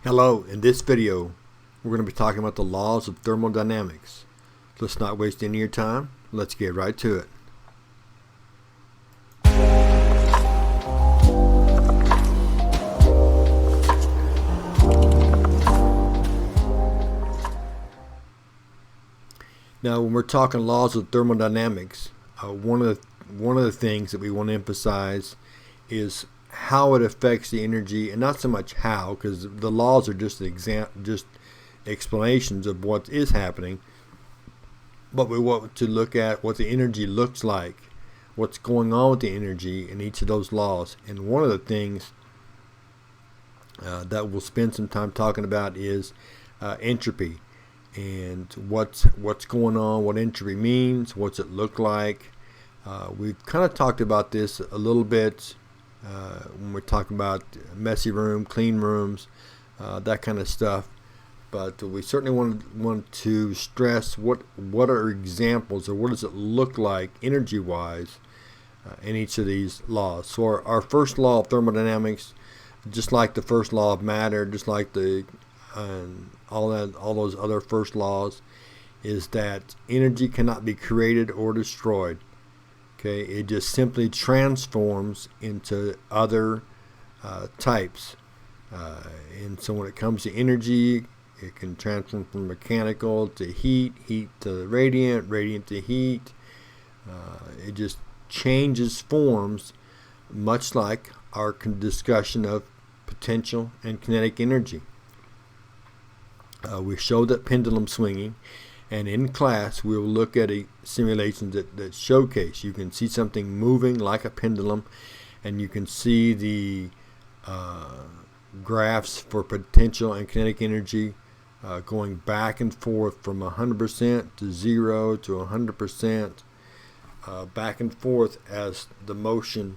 Hello, in this video we're going to be talking about the laws of thermodynamics. Let's not waste any of your time. Let's get right to it. Now when we're talking laws of thermodynamics, one of the things that we want to emphasize is how it affects the energy, and not so much how, because the laws are just explanations of what is happening, but we want to look at what the energy looks like, what's going on with the energy in each of those laws. And one of the things that we'll spend some time talking about is entropy, and what's going on, what entropy means, what's it look like. We've kind of talked about this a little bit when we're talking about messy room, clean rooms, that kind of stuff. But we certainly want to stress what are examples, or what does it look like energy-wise in each of these laws. So our first law of thermodynamics, just like the first law of matter, just like all those other first laws, is that energy cannot be created or destroyed. Okay, it just simply transforms into other types. And so when it comes to energy, it can transform from mechanical to heat, heat to radiant, radiant to heat. It just changes forms, much like our discussion of potential and kinetic energy. We showed that pendulum swinging. And in class, we'll look at simulations that showcase. You can see something moving like a pendulum, and you can see the graphs for potential and kinetic energy going back and forth from 100% to 0 to 100%, back and forth as the motion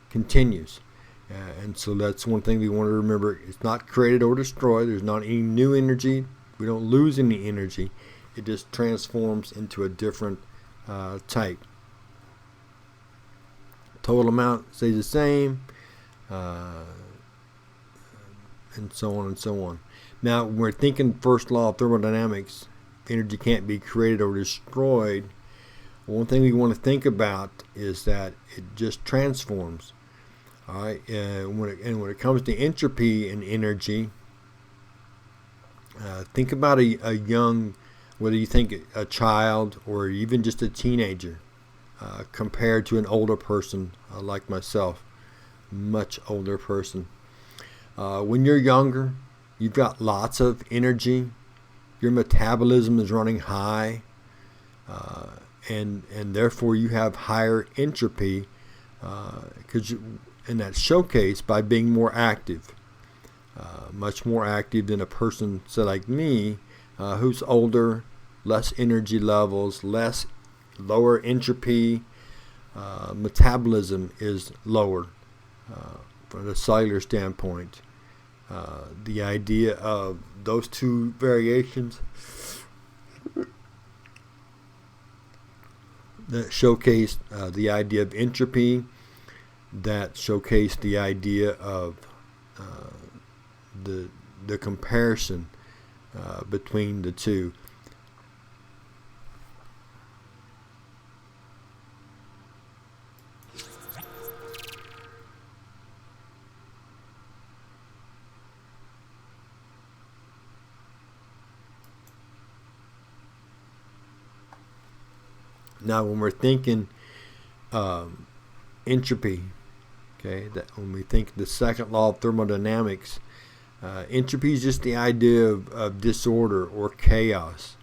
continues. And so that's one thing we want to remember. It's not created or destroyed. There's not any new energy. We don't lose any energy. It just transforms into a different type. Total amount stays the same, and so on and so on. Now, when we're thinking first law of thermodynamics, energy can't be created or destroyed. One thing we want to think about is that it just transforms. All right, when it comes to entropy and energy, think about a young, whether you think a child or even just a teenager, compared to an older person like myself, much older person. When you're younger, you've got lots of energy. Your metabolism is running high, and therefore you have higher entropy, and that's showcased by being more active. Much more active than a person, say like me, who's older, less energy levels, lower entropy, metabolism is lower from the cellular standpoint. The idea of those two variations that showcase the idea of entropy, that showcase the idea of the comparison between the two. Now, when we're thinking entropy, okay, that when we think the second law of thermodynamics, entropy is just the idea of disorder or chaos.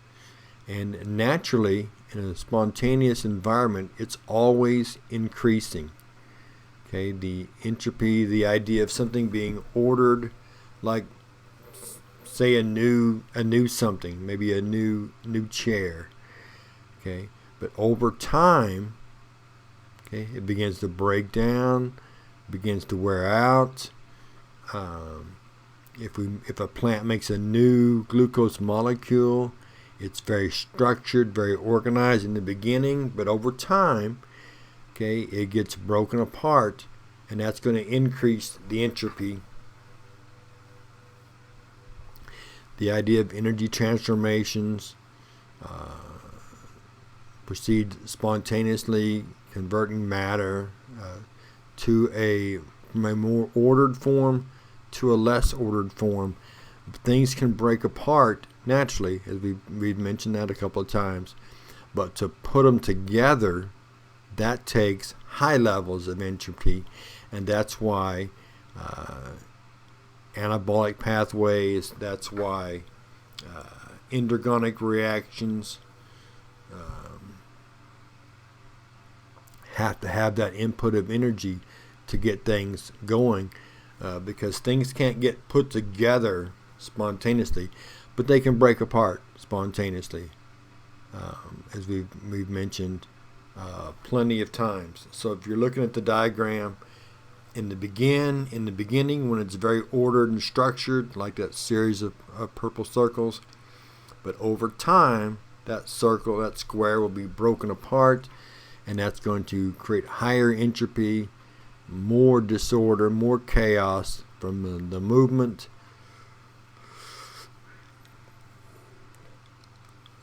And naturally, in a spontaneous environment, it's always increasing. Okay, the entropy, the idea of something being ordered, like say a new something, maybe a new chair. Okay, but over time, okay, it begins to break down, begins to wear out. If a plant makes a new glucose molecule, it's very structured, very organized in the beginning, but over time, okay, it gets broken apart, and that's going to increase the entropy the idea of energy transformations, proceed spontaneously converting matter from a more ordered form to a less ordered form. Things can break apart naturally, as we've mentioned that a couple of times, but to put them together, that takes high levels of entropy, and that's why anabolic pathways, that's why endergonic reactions have to have that input of energy to get things going, because things can't get put together spontaneously, but they can break apart spontaneously, as we've mentioned plenty of times. So if you're looking at the diagram, in the beginning, when it's very ordered and structured, like that series of purple circles, but over time, that circle, that square will be broken apart, and that's going to create higher entropy, more disorder, more chaos from the movement.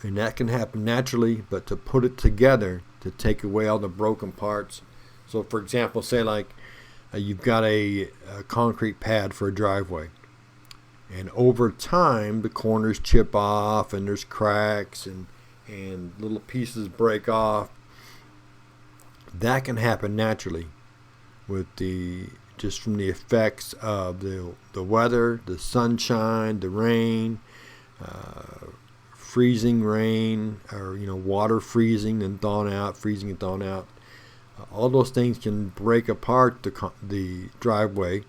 And that can happen naturally, but to put it together, to take away all the broken parts. So for example, say like you've got a concrete pad for a driveway, and over time the corners chip off and there's cracks and little pieces break off. That can happen naturally with just from the effects of the weather, the sunshine, the rain, freezing rain, or water freezing and thawing out, freezing and thawing out. All those things can break apart the driveway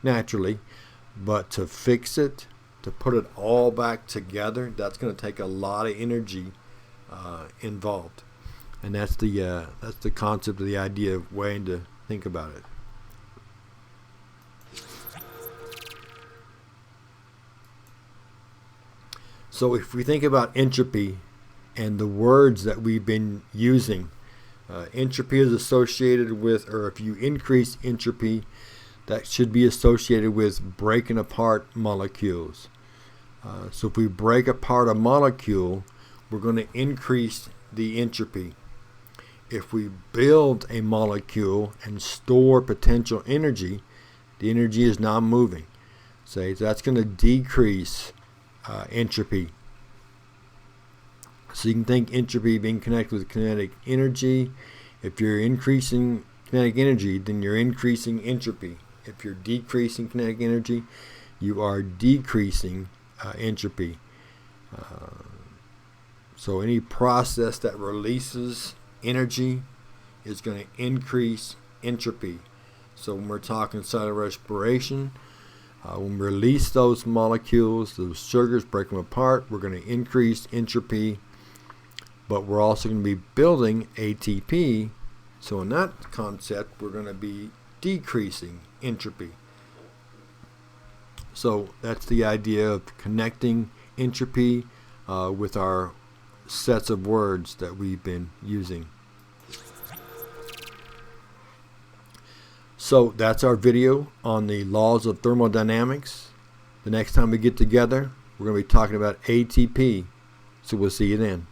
naturally, but to fix it, to put it all back together, that's going to take a lot of energy involved. And that's the concept of the idea of way to think about it. So if we think about entropy and the words that we've been using, entropy is associated with, or if you increase entropy, that should be associated with breaking apart molecules. So if we break apart a molecule, we're going to increase the entropy. If we build a molecule and store potential energy, the energy is not moving. So that's going to decrease entropy. So you can think entropy being connected with kinetic energy. If you're increasing kinetic energy, then you're increasing entropy. If you're decreasing kinetic energy, you are decreasing entropy. So any process that releases energy is going to increase entropy. So when we're talking cellular respiration, when we release those molecules, those sugars, break them apart, we're going to increase entropy, but we're also going to be building ATP. So in that concept, we're going to be decreasing entropy. So that's the idea of connecting entropy with our sets of words that we've been using. So that's our video on the laws of thermodynamics. The next time we get together, we're going to be talking about ATP. So we'll see you then.